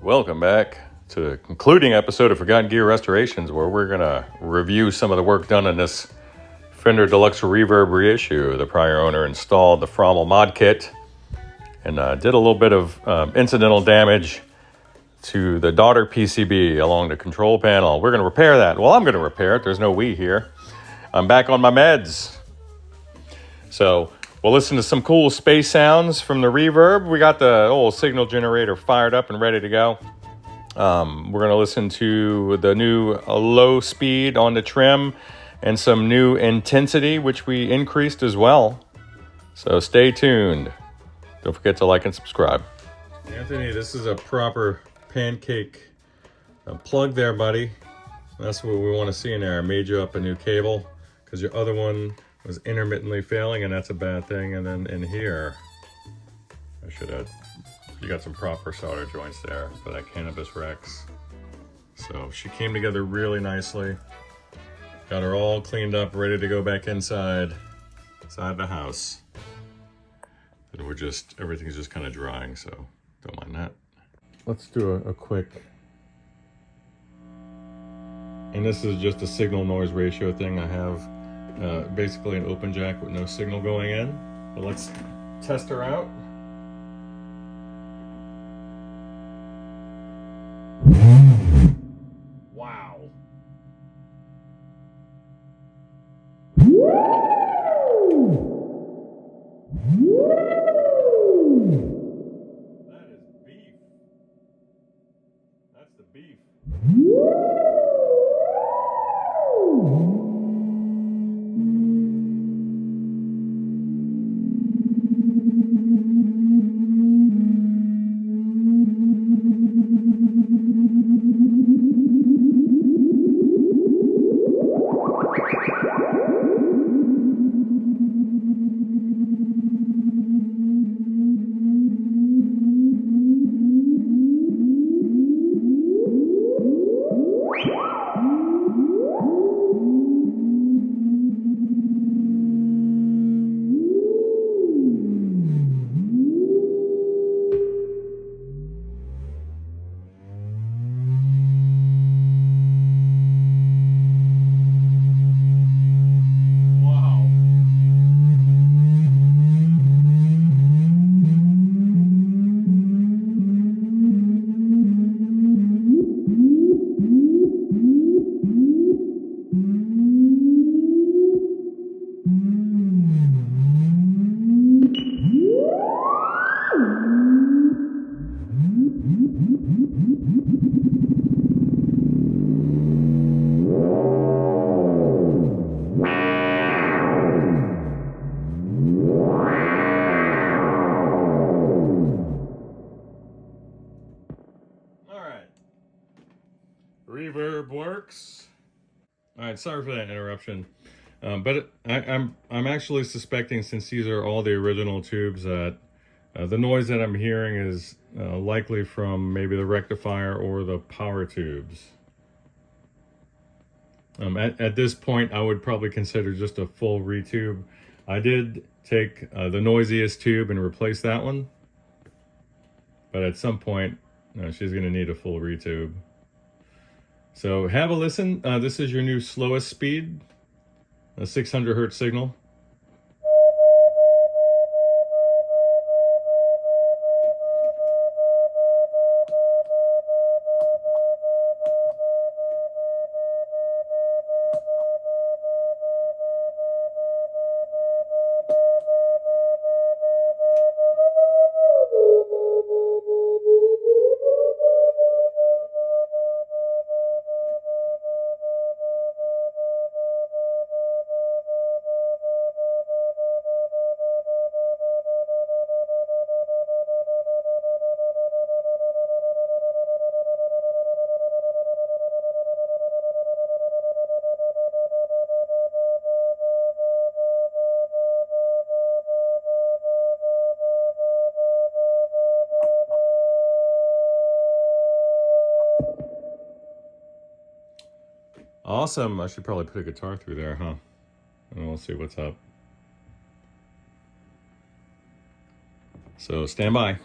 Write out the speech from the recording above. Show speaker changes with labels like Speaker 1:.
Speaker 1: Welcome back to the concluding episode of Forgotten Gear Restorations, where we're going to review some of the work done in this Fender Deluxe Reverb Reissue. The prior owner installed the Frommel mod kit and did a little bit of incidental damage to the daughter PCB along the control panel. We're going to repair that. Well, I'm going to repair it. There's no we here. I'm back on my meds. So we'll listen to some cool space sounds from the reverb. We got the old signal generator fired up and ready to go. We're going to listen to the new low speed on the trim and some new intensity, which we increased as well. So stay tuned. Don't forget to like and subscribe. Anthony, this is a proper pancake plug there, buddy. That's what we want to see in there. I made you up a new cable because your other one was intermittently failing, and that's a bad thing. And then in here, I should have, you got some proper solder joints there for that Cannabis Rex. So she came together really nicely. Got her all cleaned up, ready to go back inside the house. And everything's just kind of drying, so don't mind that. Let's do a quick, and this is just a signal noise ratio thing. I have basically an open jack with no signal going in. But let's test her out. Wow. That is beef. That's the beef. Reverb works. All right, sorry for that interruption, but I'm actually suspecting, since these are all the original tubes, that the noise that I'm hearing is likely from maybe the rectifier or the power tubes. At this point, I would probably consider just a full retube. I did take the noisiest tube and replace that one, but at some point, she's going to need a full retube. So have a listen. This is your new slowest speed, a 600 hertz signal. Awesome. I should probably put a guitar through there, huh? And we'll see what's up. So stand by.